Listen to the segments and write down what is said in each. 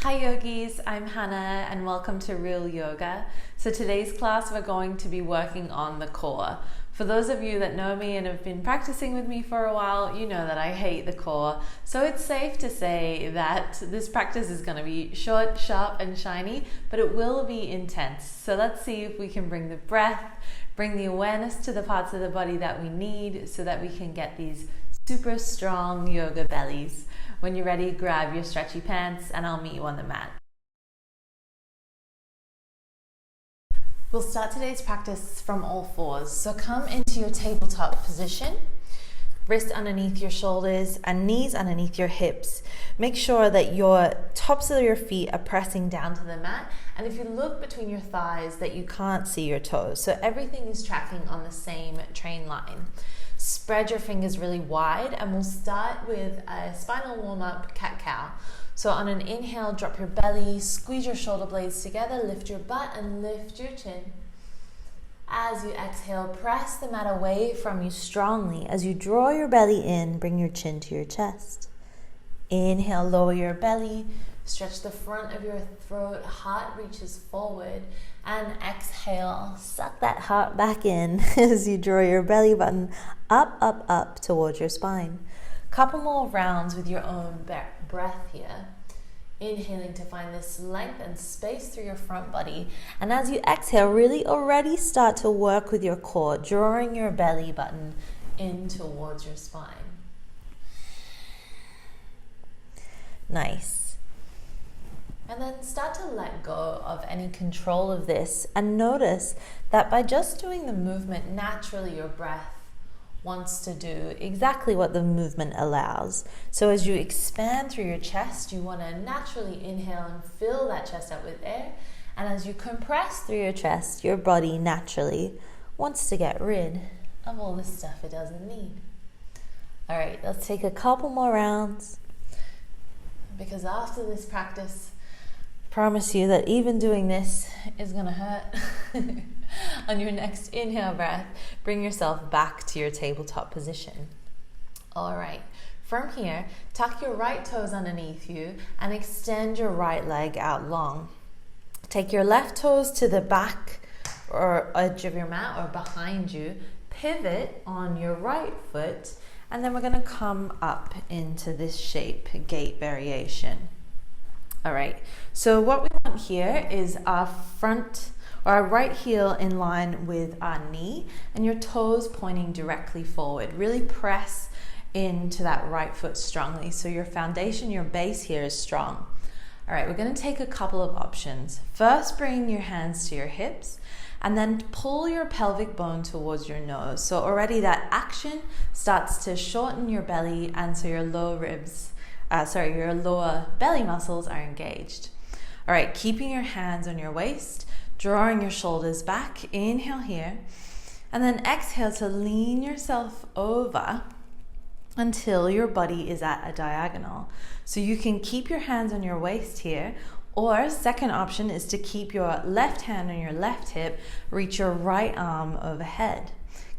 Hi yogis, I'm Hanna and welcome to Real Yoga. So today's class we're going to be working on the core. For those of you that know me and have been practicing with me for a while, you know that I hate the core. So it's safe to say that this practice is going to be short, sharp and shiny, but it will be intense. So let's see if we can bring the breath, bring the awareness to the parts of the body that we need so that we can get these super strong yoga bellies. When you're ready, grab your stretchy pants and I'll meet you on the mat. We'll start today's practice from all fours. So come into your tabletop position, wrist underneath your shoulders and knees underneath your hips. Make sure that your tops of your feet are pressing down to the mat. And if you look between your thighs, that you can't see your toes. So everything is tracking on the same train line. Spread your fingers really wide and we'll start with a spinal warm-up cat-cow. So on an inhale, drop your belly, squeeze your shoulder blades together, lift your butt and lift your chin. As you exhale, press the mat away from you strongly. As you draw your belly in, bring your chin to your chest. Inhale, lower your belly, stretch the front of your throat, heart reaches forward. And exhale, suck that heart back in as you draw your belly button up, up, up towards your spine. Couple more rounds with your own breath here. Inhaling to find this length and space through your front body. And as you exhale, really already start to work with your core, drawing your belly button in towards your spine. Nice. And then start to let go of any control of this and notice that by just doing the movement, naturally your breath wants to do exactly what the movement allows. So as you expand through your chest, you want to naturally inhale and fill that chest up with air. And as you compress through your chest, your body naturally wants to get rid of all the stuff it doesn't need. All right, let's take a couple more rounds. Because after this practice, promise you that even doing this is gonna hurt. On your next inhale breath, bring yourself back to your tabletop position. All right, from here, tuck your right toes underneath you and extend your right leg out long. Take your left toes to the back or edge of your mat or behind you. Pivot on your right foot, and then we're gonna come up into this shape, gate variation. All right, so what we want here is our front or our right heel in line with our knee and your toes pointing directly forward. Really press into that right foot strongly so your foundation, your base here is strong. All right, we're going to take a couple of options. First, bring your hands to your hips and then pull your pelvic bone towards your nose. So already that action starts to shorten your belly and so your lower belly muscles are engaged. All right, keeping your hands on your waist, drawing your shoulders back. Inhale here, and then exhale to lean yourself over until your body is at a diagonal. So you can keep your hands on your waist here, or second option is to keep your left hand on your left hip, reach your right arm overhead.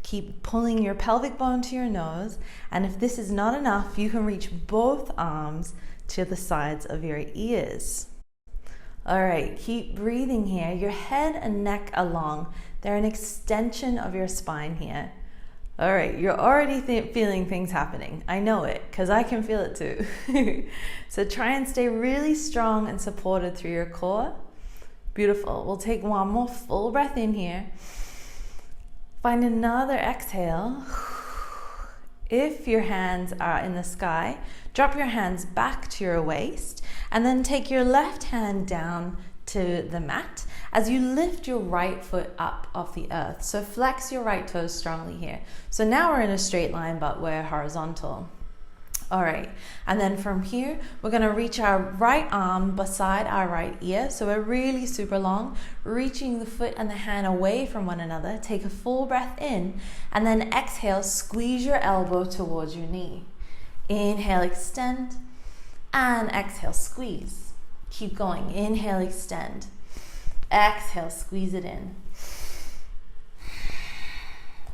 Keep pulling your pelvic bone to your nose, and if this is not enough, you can reach both arms to the sides of your ears. All right, keep breathing here. Your head and neck are long. They're an extension of your spine here. All right, you're already feeling things happening. I know it, because I can feel it too. So try and stay really strong and supported through your core. Beautiful. We'll take one more full breath in here. Find another exhale. If your hands are in the sky, drop your hands back to your waist and then take your left hand down to the mat as you lift your right foot up off the earth. So flex your right toes strongly here. So now we're in a straight line, but we're horizontal. All right, and then from here, we're gonna reach our right arm beside our right ear. So we're really super long, reaching the foot and the hand away from one another. Take a full breath in, and then exhale, squeeze your elbow towards your knee. Inhale, extend, and exhale, squeeze. Keep going, inhale, extend. Exhale, squeeze it in.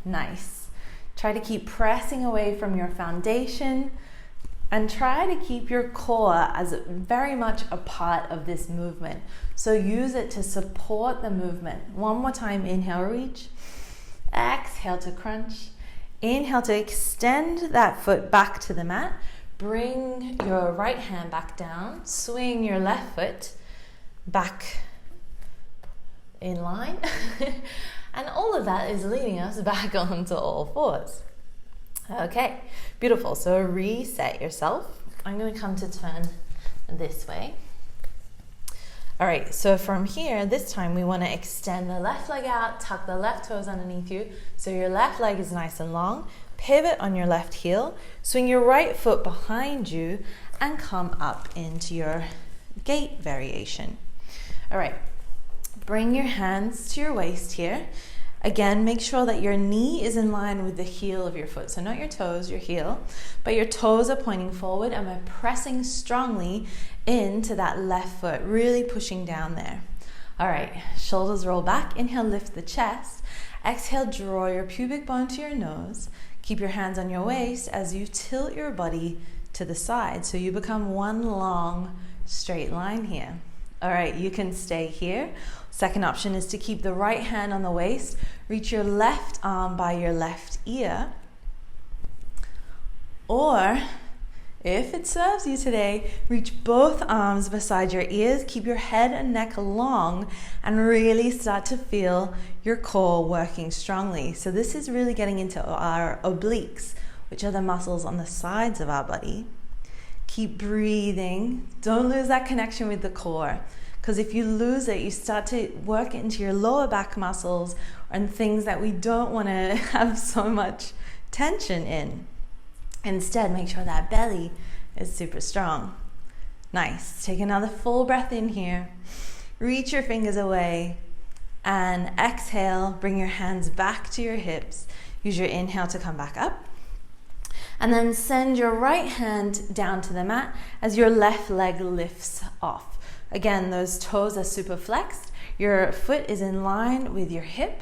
Nice. Try to keep pressing away from your foundation. And try to keep your core as very much a part of this movement. So use it to support the movement. One more time, inhale, reach. Exhale to crunch. Inhale to extend that foot back to the mat. Bring your right hand back down. Swing your left foot back in line. And all of that is leading us back onto all fours. Okay, beautiful. So reset yourself. I'm going to come to turn this way. All right, so from here, this time we want to extend the left leg out, tuck the left toes underneath you. So your left leg is nice and long. Pivot on your left heel. Swing your right foot behind you and come up into your gate variation. All right, bring your hands to your waist here. Again, make sure that your knee is in line with the heel of your foot. So not your toes, your heel, but your toes are pointing forward and we're pressing strongly into that left foot, really pushing down there. All right, shoulders roll back. Inhale, lift the chest. Exhale, draw your pubic bone to your nose. Keep your hands on your waist as you tilt your body to the side. So you become one long straight line here. All right, you can stay here. Second option is to keep the right hand on the waist. Reach your left arm by your left ear. Or, if it serves you today, reach both arms beside your ears. Keep your head and neck long and really start to feel your core working strongly. So this is really getting into our obliques, which are the muscles on the sides of our body. Keep breathing. Don't lose that connection with the core. Because if you lose it, you start to work into your lower back muscles and things that we don't want to have so much tension in. Instead, make sure that belly is super strong. Nice. Take another full breath in here. Reach your fingers away and exhale. Bring your hands back to your hips. Use your inhale to come back up. And then send your right hand down to the mat as your left leg lifts off. Again, those toes are super flexed. Your foot is in line with your hip.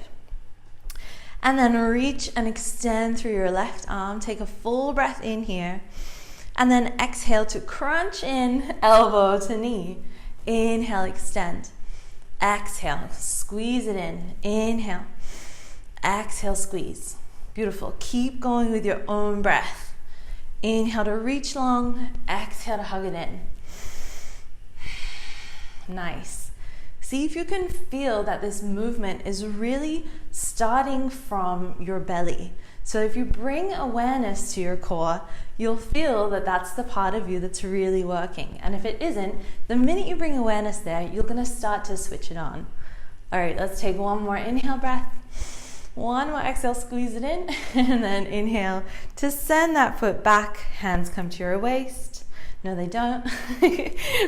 And then reach and extend through your left arm. Take a full breath in here. And then exhale to crunch in, elbow to knee. Inhale, extend. Exhale, squeeze it in. Inhale. Exhale, squeeze. Beautiful. Keep going with your own breath. Inhale to reach long. Exhale to hug it in. Nice. See if you can feel that this movement is really starting from your belly. So if you bring awareness to your core, you'll feel that that's the part of you that's really working. And if it isn't, the minute you bring awareness there, you're going to start to switch it on. All right, let's take one more inhale breath. One more exhale, squeeze it in. And then inhale to send that foot back. Hands come to your waist. No, they don't.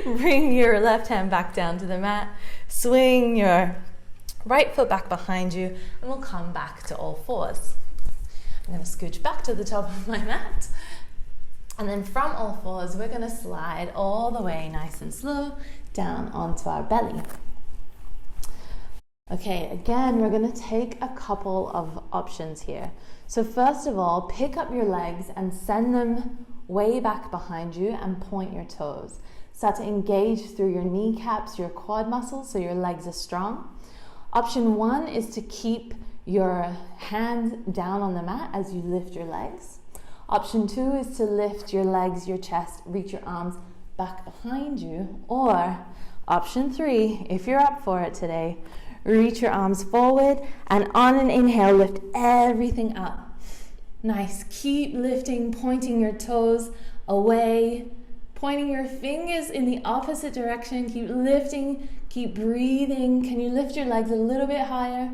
Bring your left hand back down to the mat. Swing your right foot back behind you, and we'll come back to all fours. I'm going to scooch back to the top of my mat. And then from all fours, we're going to slide all the way nice and slow down onto our belly. Okay, again, we're going to take a couple of options here. So first of all, pick up your legs and send them way back behind you and point your toes. Start to engage through your kneecaps, your quad muscles, so your legs are strong. Option one is to keep your hands down on the mat as you lift your legs. Option two is to lift your legs, your chest, reach your arms back behind you. Or option three, if you're up for it today, reach your arms forward and on an inhale, lift everything up. Nice. Keep lifting, pointing your toes away, pointing your fingers in the opposite direction. Keep lifting, keep breathing. Can you lift your legs a little bit higher?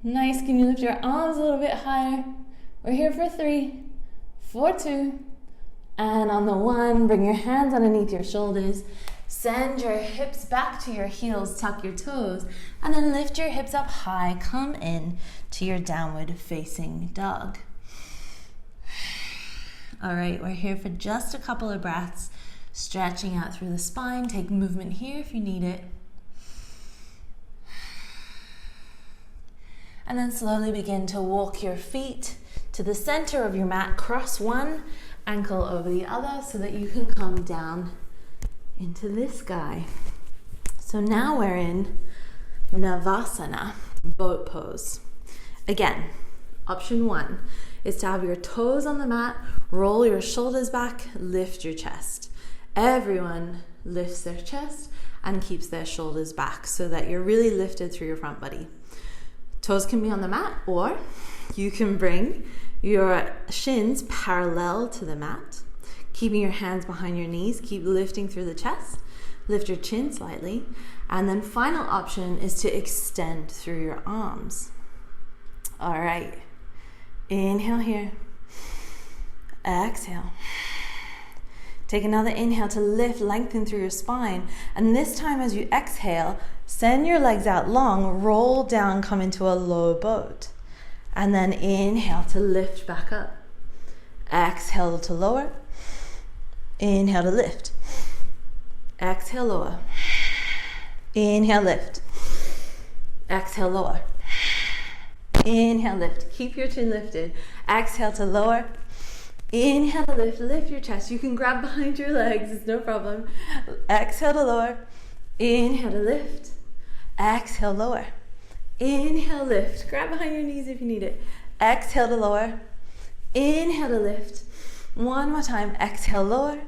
Nice. Can you lift your arms a little bit higher? We're here for 3, for 2, and on the 1, bring your hands underneath your shoulders. Send your hips back to your heels, tuck your toes, and then lift your hips up high. Come in to your downward facing dog. All right, we're here for just a couple of breaths, stretching out through the spine. Take movement here if you need it. And then slowly begin to walk your feet to the center of your mat. Cross one ankle over the other so that you can come down into this guy. So now we're in Navasana, boat pose. Again, option 1 is to have your toes on the mat, roll your shoulders back, lift your chest. Everyone lifts their chest and keeps their shoulders back so that you're really lifted through your front body. Toes can be on the mat, or you can bring your shins parallel to the mat, keeping your hands behind your knees. Keep lifting through the chest. Lift your chin slightly. And then final option is to extend through your arms. All right. Inhale here. Exhale. Take another inhale to lift, lengthen through your spine. And this time as you exhale, send your legs out long, roll down, come into a low boat. And then inhale to lift back up. Exhale to lower. Inhale to lift. Exhale, lower. Inhale, lift. Exhale, lower. Inhale, lift. Keep your chin lifted. Exhale to lower. Inhale to lift. Lift your chest. You can grab behind your legs. It's no problem. Exhale to lower. Inhale to lift. Exhale, lower. Inhale, lift. Grab behind your knees if you need it. Exhale to lower. Inhale to lift. One more time. Exhale, lower.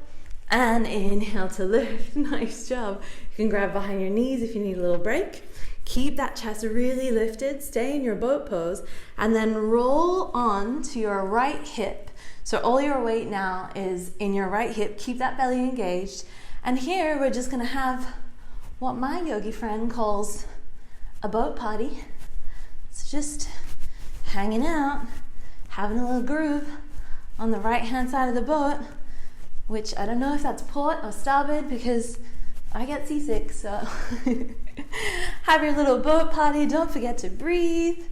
And inhale to lift. Nice job. You can grab behind your knees if you need a little break. Keep that chest really lifted. Stay in your boat pose. And then roll on to your right hip. So all your weight now is in your right hip. Keep that belly engaged. And here we're just going to have what my yogi friend calls a boat party. It's just hanging out, having a little groove on the right hand side of the boat, which I don't know if that's port or starboard because I get seasick, so have your little boat party. Don't forget to breathe.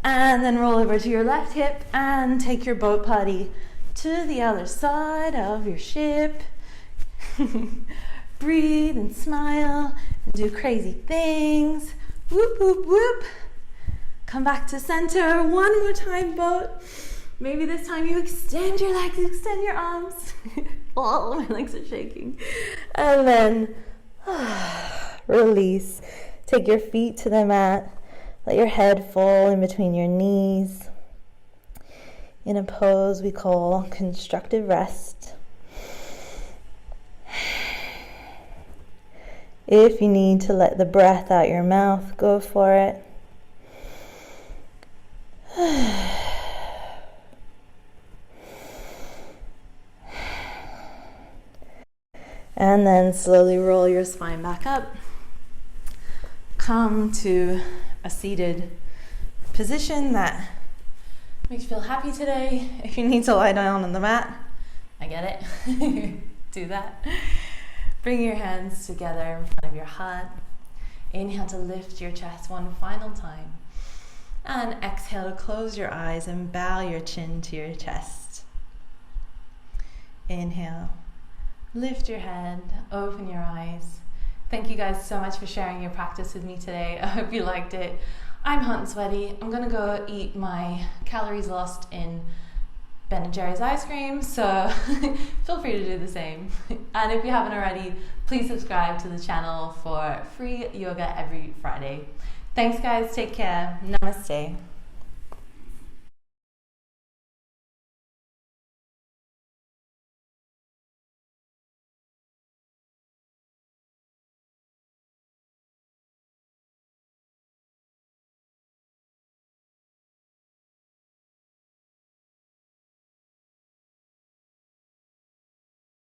And then roll over to your left hip and take your boat party to the other side of your ship. Breathe and smile and do crazy things. Whoop, whoop, whoop. Come back to center. One more time, boat. Maybe this time you extend your legs, extend your arms. Oh, my legs are shaking. And then release. Take your feet to the mat. Let your head fall in between your knees. In a pose we call constructive rest. If you need to let the breath out your mouth, go for it. And then slowly roll your spine back up. Come to a seated position that makes you feel happy today. If you need to lie down on the mat, I get it. Do that. Bring your hands together in front of your heart. Inhale to lift your chest one final time. And exhale to close your eyes and bow your chin to your chest. Inhale. Lift your head, open your eyes. Thank you guys so much for sharing your practice with me today. I hope you liked it. I'm hot and sweaty. I'm gonna go eat my calories lost in Ben & Jerry's ice cream, so feel free to do the same. And if you haven't already, please subscribe to the channel for free yoga every Friday. Thanks guys, take care. Namaste.